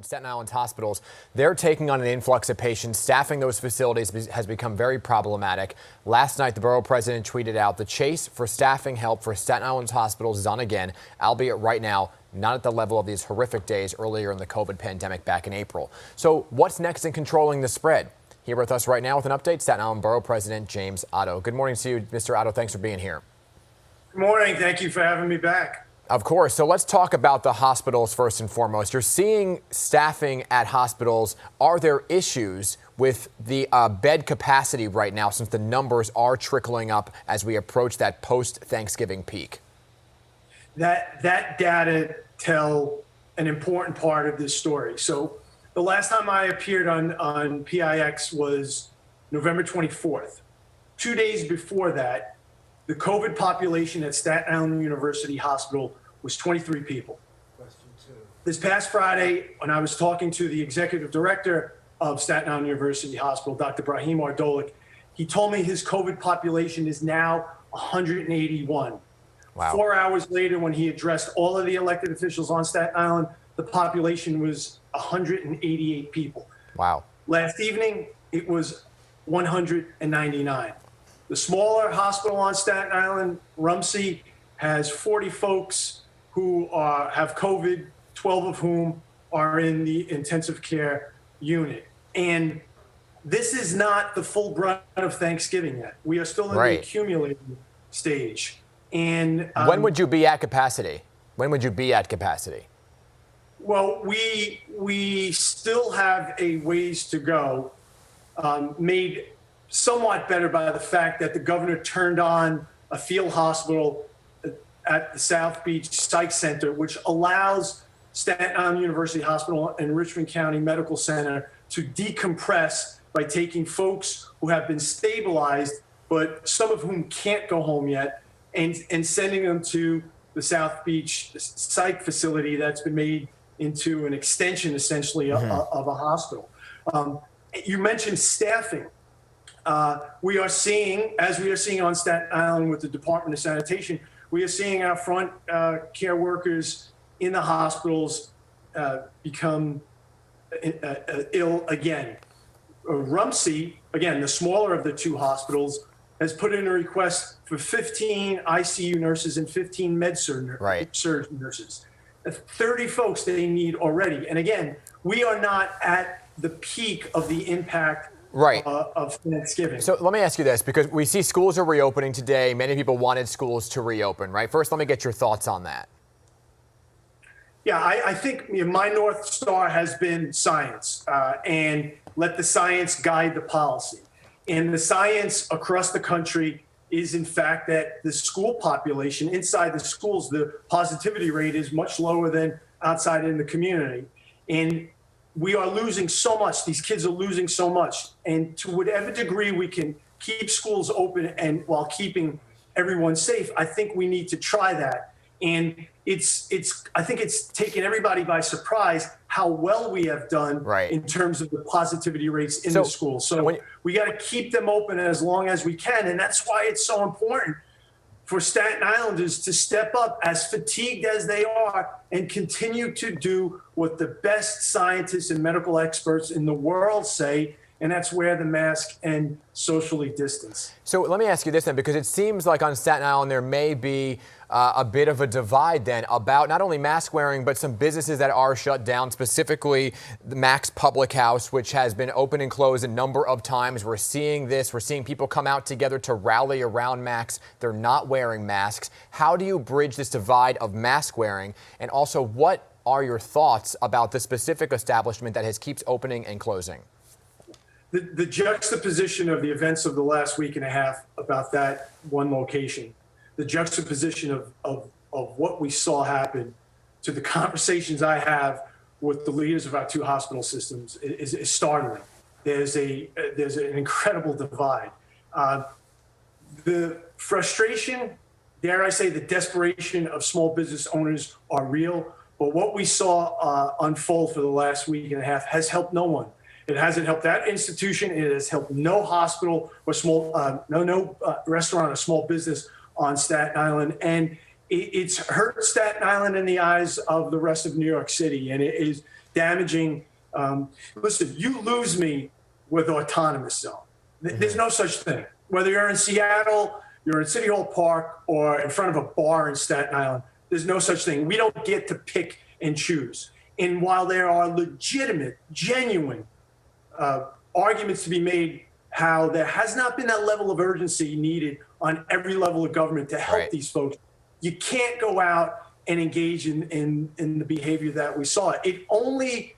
Staten Island's hospitals, they're taking on an influx of patients. Staffing those facilities has become very problematic. Last night, the borough president tweeted out the chase for staffing help for Staten Island's hospitals is on again, albeit right now, not at the level of these horrific days earlier in the COVID pandemic back in April. So what's next in controlling the spread? Here with us right now with an update, Staten Island Borough President James Otto. Good morning to you, Mr. Otto. Thanks for being here. Good morning. Thank you for having me back. Of course. So let's talk about the hospitals first and foremost. You're seeing staffing at hospitals. Are there issues with the bed capacity right now, since the numbers are trickling up as we approach that post-Thanksgiving peak? That data tell an important part of this story. So the last time I appeared on PIX was November 24th. 2 days before that, the COVID population at Staten Island University Hospital was 23 people. This past Friday, when I was talking to the executive director of Staten Island University Hospital, Dr. Brahim Ardolik, he told me his COVID population is now 181. Wow. 4 hours later, when he addressed all of the elected officials on Staten Island, the population was 188 people. Wow. Last evening, it was 199. The smaller hospital on Staten Island, Rumsey, has 40 folks who have COVID, 12 of whom are in the intensive care unit. And this is not the full brunt of Thanksgiving yet. We are still in the accumulating stage. And when would you be at capacity? When would you be at capacity? Well, we still have a ways to go, made somewhat better by the fact that the governor turned on a field hospital at the South Beach Psych Center, which allows Staten Island University Hospital and Richmond County Medical Center to decompress by taking folks who have been stabilized, but some of whom can't go home yet, and sending them to the South Beach Psych facility that's been made into an extension, essentially, of a hospital. You mentioned staffing. We are seeing, as we are seeing on Staten Island with the Department of Sanitation, we are seeing our front care workers in the hospitals become ill again. Rumsey, again, the smaller of the two hospitals, has put in a request for 15 ICU nurses and 15 med-surg nurses. 30 folks they need already. And again, we are not at the peak of the impact of Thanksgiving. So let me ask you this, because we see schools are reopening today. Many people wanted schools to reopen, right? First, let me get your thoughts on that. Yeah, I think my North Star has been science, and let the science guide the policy. And the science across the country is, in fact, that the school population inside the schools, the positivity rate is much lower than outside in the community. And we are losing so much. These kids are losing so much. And to whatever degree we can keep schools open and while keeping everyone safe, I think we need to try that. And I think it's taken everybody by surprise how well we have done in terms of the positivity rates in the schools. So we got to keep them open as long as we can. And that's why it's so important for Staten Islanders to step up, as fatigued as they are, and continue to do what the best scientists and medical experts in the world say, and that's wear the mask and socially distance. So let me ask you this then, because it seems like on Staten Island there may be a bit of a divide then about not only mask wearing, but some businesses that are shut down, specifically the Max Public House, which has been open and closed a number of times. We're seeing this. We're seeing people come out together to rally around Max. They're not wearing masks. How do you bridge this divide of mask wearing? And also, what are your thoughts about the specific establishment that keeps opening and closing? The juxtaposition of the events of the last week and a half about that one location, the juxtaposition of what we saw happen to the conversations I have with the leaders of our two hospital systems is startling. There's an incredible divide. The frustration, dare I say, the desperation of small business owners are real, but what we saw unfold for the last week and a half has helped no one. It hasn't helped that institution. It has helped no hospital or no restaurant or small business on Staten Island. And it's hurt Staten Island in the eyes of the rest of New York City, and it is damaging. Listen, you lose me with autonomous zone. There's no such thing. Whether you're in Seattle, you're in City Hall Park, or in front of a bar in Staten Island, there's no such thing. We don't get to pick and choose. And while there are legitimate, genuine arguments to be made how there has not been that level of urgency needed on every level of government to help these folks, you can't go out and engage in the behavior that we saw. It only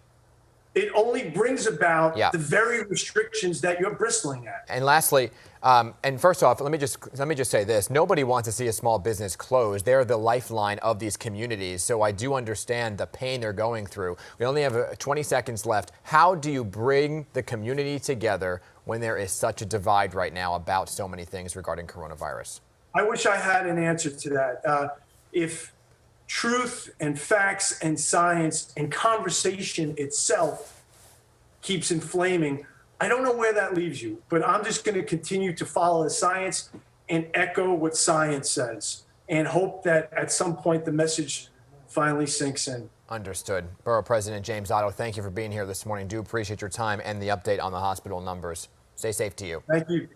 brings about the very restrictions that you're bristling at. And lastly, and first off, let me just say this: nobody wants to see a small business closed. They're the lifeline of these communities. So I do understand the pain they're going through. We only have 20 seconds left. How do you bring the community together when there is such a divide right now about so many things regarding coronavirus? I wish I had an answer to that. If truth and facts and science and conversation itself keeps inflaming, I don't know where that leaves you, but I'm just going to continue to follow the science and echo what science says and hope that at some point the message finally sinks in. Understood. Borough President James Otto, thank you for being here this morning. Do appreciate your time and the update on the hospital numbers. Stay safe to you. Thank you.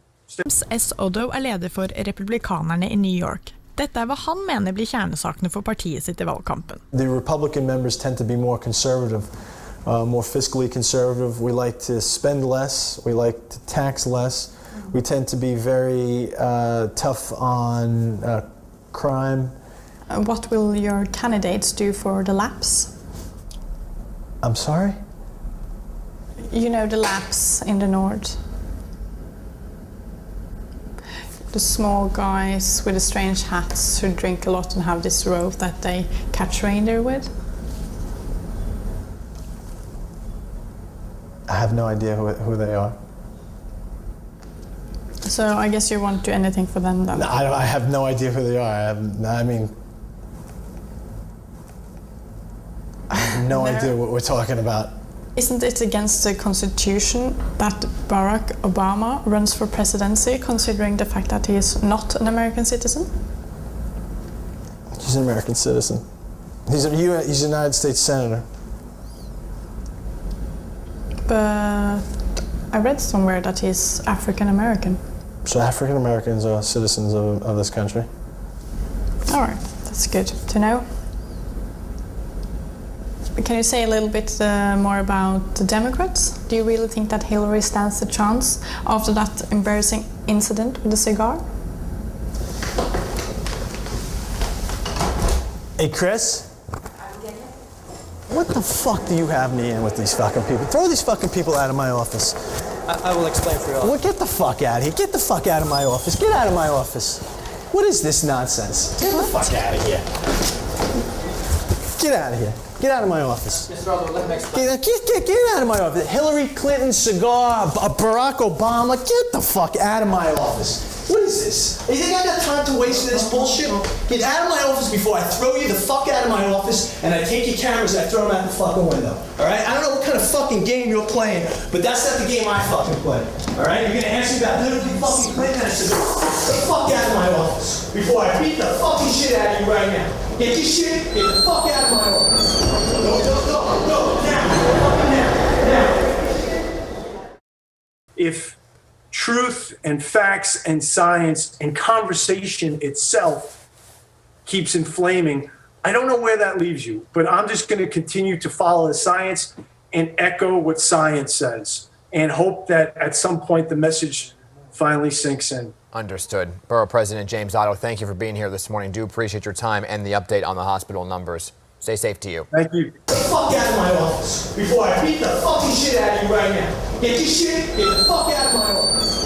S. Oddo leder for republikanerne i New York. Dette hva han mener blir kjernesakene for partiet sitt i valgkampen. The Republican members tend to be more conservative, more fiscally conservative. We like to spend less. We like to tax less. We tend to be very tough on crime. What will your candidates do for the lapse? I'm sorry? You know the lapse in the north. The small guys with the strange hats who drink a lot and have this rope that they catch reindeer with. I have no idea who they are. So I guess you won't do anything for them then? No, I have no idea who they are. I have no idea what we're talking about. Isn't it against the Constitution that Barack Obama runs for presidency, considering the fact that he is not an American citizen? He's an American citizen. He's a United States Senator. But I read somewhere that he's African American. So African Americans are citizens of this country. All right, that's good to know. Can you say a little bit more about the Democrats? Do you really think that Hillary stands a chance after that embarrassing incident with the cigar? Hey, Chris? What the fuck do you have me in with these fucking people? Throw these fucking people out of my office. I will explain for you all. Well, get the fuck out of here. Get the fuck out of my office. Get out of my office. What is this nonsense? Get the fuck out of here. Get out of here. Get out of my office. Mr. Alder, let me explain. Get out of my office. Hillary Clinton cigar, Barack Obama. Get the fuck out of my office. What is this? You think I got time to waste for this bullshit? Get out of my office before I throw you the fuck out of my office and I take your cameras and I throw them out the fucking window. Alright? I don't know what kind of fucking game you're playing, but that's not the game I fucking play. Alright? You're gonna ask me about Hillary fucking Clinton and I said, get the fuck out of my office before I beat the fucking shit out of you right now. Get your shit, get the fuck out of my office. Go, now. If truth and facts and science and conversation itself keeps inflaming, I don't know where that leaves you, but I'm just going to continue to follow the science and echo what science says and hope that at some point the message finally sinks in. Understood. Borough President James Otto, thank you for being here this morning. Do appreciate your time and the update on the hospital numbers. Stay safe to you. Thank you. Get the fuck out of my office before I beat the fucking shit out of you right now. Get your shit, get the fuck out of my office.